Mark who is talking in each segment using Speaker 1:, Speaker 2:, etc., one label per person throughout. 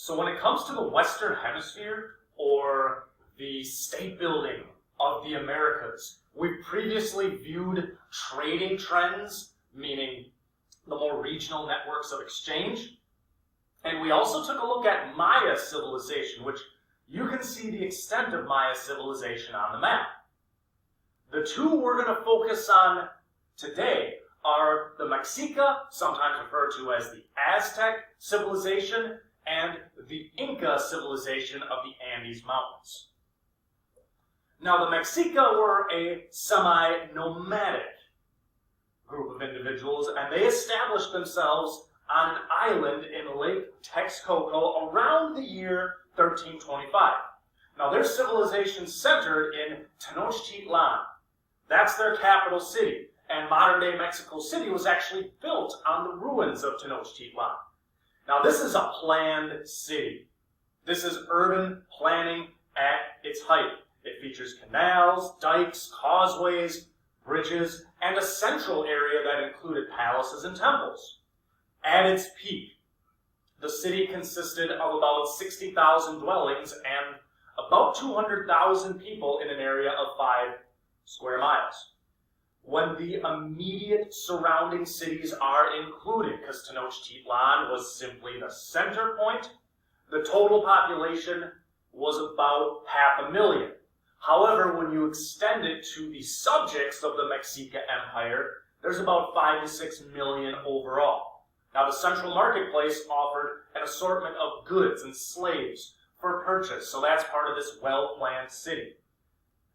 Speaker 1: So when it comes to the Western Hemisphere, or the state building of the Americas, we've previously viewed trading trends, meaning the more regional networks of exchange. And we also took a look at Maya civilization, which you can see the extent of Maya civilization on the map. The two we're going to focus on today are the Mexica, sometimes referred to as the Aztec civilization, and the Inca civilization of the Andes Mountains. Now, the Mexica were a semi-nomadic group of individuals, and they established themselves on an island in Lake Texcoco around the year 1325. Now, their civilization centered in Tenochtitlan. That's their capital city, and modern-day Mexico City was actually built on the ruins of Tenochtitlan. Now, this is a planned city. This is urban planning at its height. It features canals, dikes, causeways, bridges, and a central area that included palaces and temples. At its peak, the city consisted of about 60,000 dwellings and about 200,000 people in an area of 5 square miles. When the immediate surrounding cities are included, because Tenochtitlan was simply the center point, the total population was about 500,000. However, when you extend it to the subjects of the Mexica Empire, there's about 5 to 6 million overall. Now, the central marketplace offered an assortment of goods and slaves for purchase, so that's part of this well-planned city.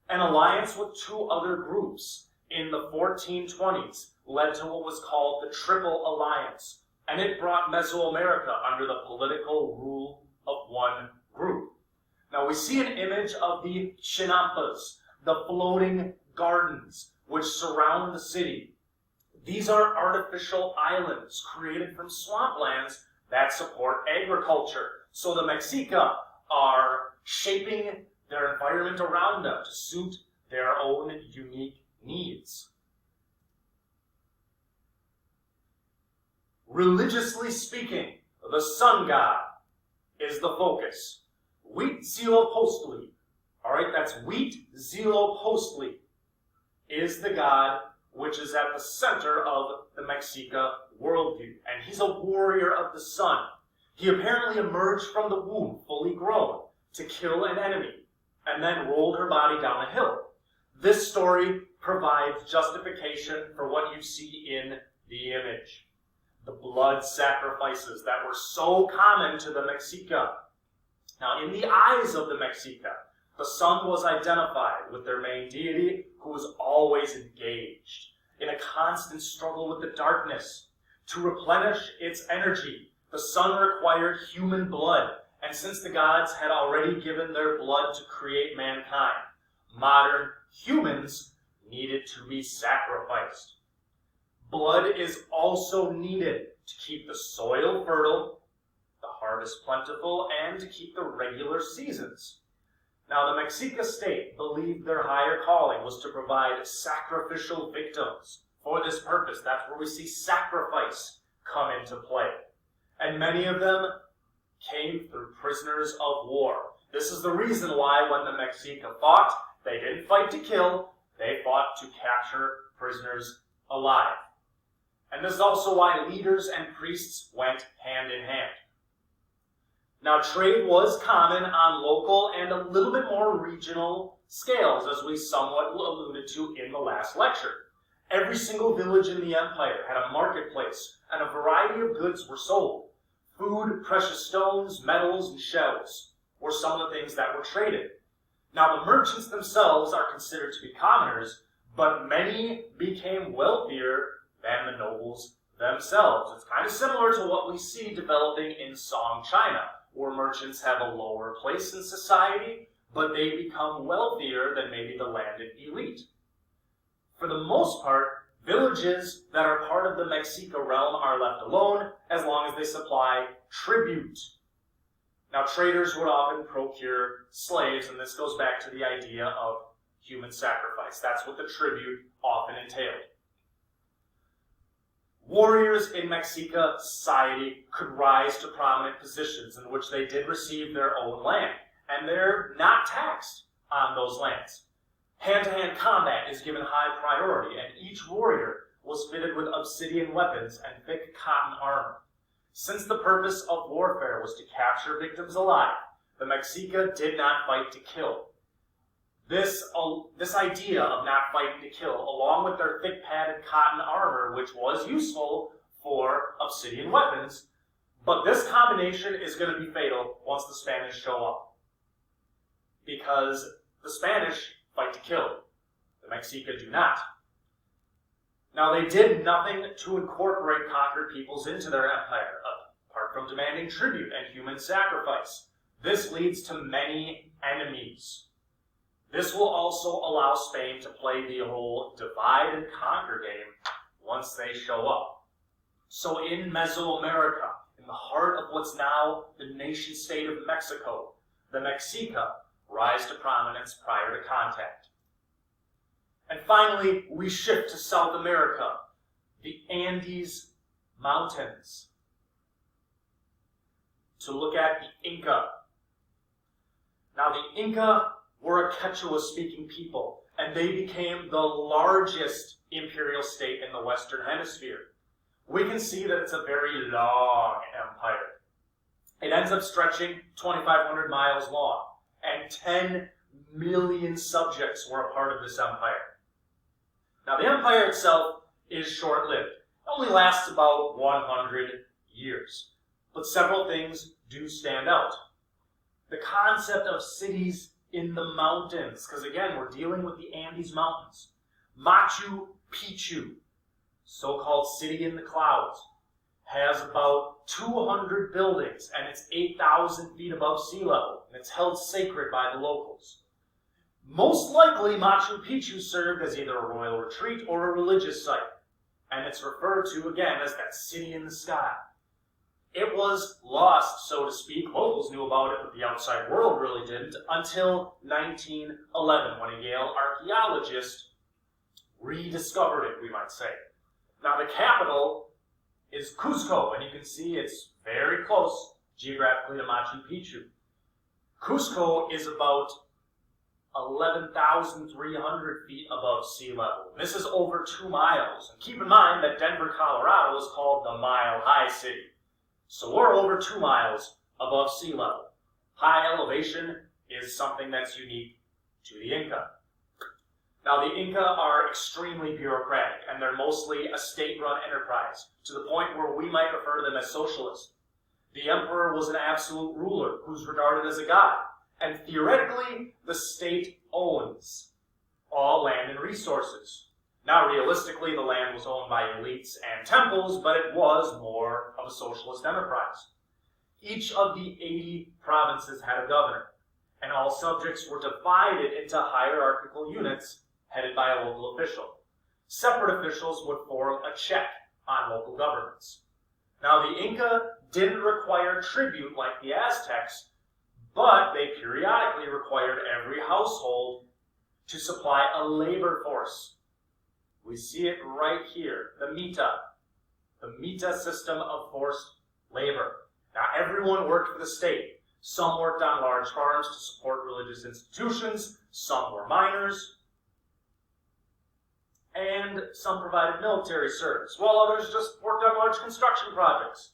Speaker 1: An alliance with 2 other groups in the 1420s led to what was called the Triple Alliance, and it brought Mesoamerica under the political rule of one group. Now, we see an image of the chinampas, the floating gardens, which surround the city. These are artificial islands created from swamplands that support agriculture. So the Mexica are shaping their environment around them to suit their own unique needs. Religiously speaking, the sun god is the focus. Huitzilopochtli, all right, that's Huitzilopochtli, is the god which is at the center of the Mexica worldview. And he's a warrior of the sun. He apparently emerged from the womb fully grown to kill an enemy and then rolled her body down a hill. This story provides justification for what you see in the image. The blood sacrifices that were so common to the Mexica. Now, in the eyes of the Mexica, the sun was identified with their main deity, who was always engaged in a constant struggle with the darkness. To replenish its energy, the sun required human blood, and since the gods had already given their blood to create mankind, modern humans needed to be sacrificed. Blood is also needed to keep the soil fertile, the harvest plentiful, and to keep the regular seasons. Now, the Mexica state believed their higher calling was to provide sacrificial victims. For this purpose, that's where we see sacrifice come into play. And many of them came through prisoners of war. This is the reason why when the Mexica fought, they didn't fight to kill, they fought to capture prisoners alive. And this is also why leaders and priests went hand in hand. Now, trade was common on local and a little bit more regional scales, as we somewhat alluded to in the last lecture. Every single village in the empire had a marketplace, and a variety of goods were sold. Food, precious stones, metals, and shells were some of the things that were traded. Now, the merchants themselves are considered to be commoners, but many became wealthier than the nobles themselves. It's kind of similar to what we see developing in Song China, where merchants have a lower place in society, but they become wealthier than maybe the landed elite. For the most part, villages that are part of the Mexica realm are left alone as long as they supply tribute. Now, traders would often procure slaves, and this goes back to the idea of human sacrifice. That's what the tribute often entailed. Warriors in Mexica society could rise to prominent positions in which they did receive their own land, and they're not taxed on those lands. Hand-to-hand combat is given high priority, and each warrior was fitted with obsidian weapons and thick cotton armor. Since the purpose of warfare was to capture victims alive, the Mexica did not fight to kill. This idea of not fighting to kill, along with their thick padded cotton armor, which was useful for obsidian weapons, but this combination is going to be fatal once the Spanish show up. Because the Spanish fight to kill. The Mexica do not. Now, they did nothing to incorporate conquered peoples into their empire, apart from demanding tribute and human sacrifice. This leads to many enemies. This will also allow Spain to play the whole divide and conquer game once they show up. So in Mesoamerica, in the heart of what's now the nation-state of Mexico, the Mexica rise to prominence prior to contact. And finally, we shift to South America, the Andes Mountains, to look at the Inca. Now, the Inca were a Quechua-speaking people, and they became the largest imperial state in the Western Hemisphere. We can see that it's a very long empire. It ends up stretching 2,500 miles long, and 10 million subjects were a part of this empire. Now, the empire itself is short-lived. It only lasts about 100 years. But several things do stand out. The concept of cities in the mountains, because again, we're dealing with the Andes Mountains. Machu Picchu, so-called city in the clouds, has about 200 buildings, and it's 8,000 feet above sea level, and it's held sacred by the locals. Most likely, Machu Picchu served as either a royal retreat or a religious site, and it's referred to again as that city in the sky. It was lost, so to speak. Locals knew about it, but the outside world really didn't, until 1911, when a Yale archaeologist rediscovered it, we might say. Now, the capital is Cusco, and you can see it's very close geographically to Machu Picchu. Cusco is about 11,300 feet above sea level. This is over 2 miles. And keep in mind that Denver, Colorado is called the Mile High City. So we're over 2 miles above sea level. High elevation is something that's unique to the Inca. Now, the Inca are extremely bureaucratic, and they're mostly a state-run enterprise, to the point where we might refer to them as socialist. The emperor was an absolute ruler who's regarded as a god, and theoretically, the state owns all land and resources. Now, realistically, the land was owned by elites and temples, but it was more of a socialist enterprise. Each of the 80 provinces had a governor, and all subjects were divided into hierarchical units headed by a local official. Separate officials would form a check on local governments. Now, the Inca didn't require tribute like the Aztecs, but they periodically required every household to supply a labor force. We see it right here, the mita system of forced labor. Now, everyone worked for the state. Some worked on large farms to support religious institutions, some were miners, and some provided military service, while others just worked on large construction projects.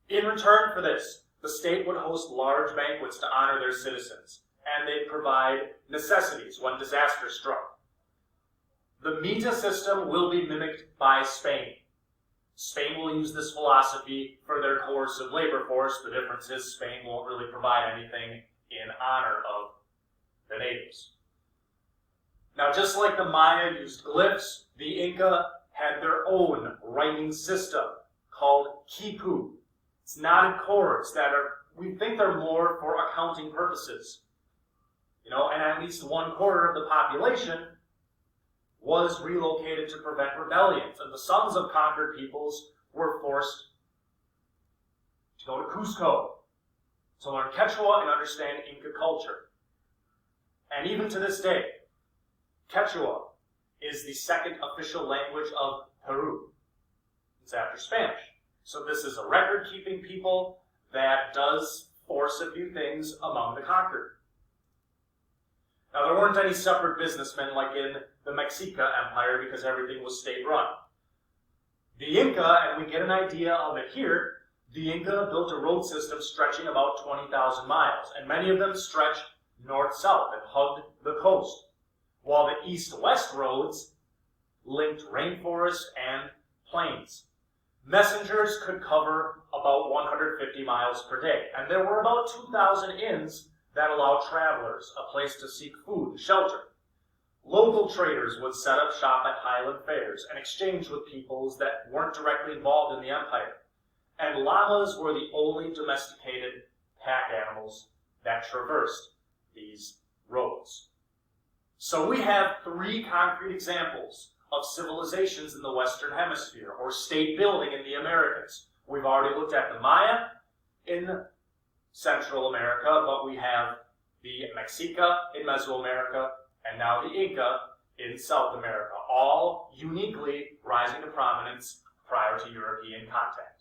Speaker 1: In return for this, the state would host large banquets to honor their citizens, and they'd provide necessities when disaster struck. The mita system will be mimicked by Spain. Spain will use this philosophy for their coercive labor force. The difference is Spain won't really provide anything in honor of the natives. Now, just like the Maya used glyphs, the Inca had their own writing system called quipu. It's knotted cords that we think they're more for accounting purposes. And at least 1/4 of the population was relocated to prevent rebellions, and the sons of conquered peoples were forced to go to Cusco to learn Quechua and understand Inca culture. And even to this day, Quechua is the second official language of Peru. It's after Spanish. So this is a record-keeping people that does force a few things among the conquered. Now, there weren't any separate businessmen like in the Mexica Empire because everything was state-run. The Inca, and we get an idea of it here, the Inca built a road system stretching about 20,000 miles, and many of them stretched north-south and hugged the coast, while the east-west roads linked rainforest and plains. Messengers could cover about 150 miles per day, and there were about 2,000 inns that allowed travelers a place to seek food and shelter. Local traders would set up shop at highland fairs and exchange with peoples that weren't directly involved in the empire. And llamas were the only domesticated pack animals that traversed these roads. So we have three concrete examples of civilizations in the Western Hemisphere, or state building in the Americas. We've already looked at the Maya in Central America, but we have the Mexica in Mesoamerica, and now the Inca in South America, all uniquely rising to prominence prior to European contact.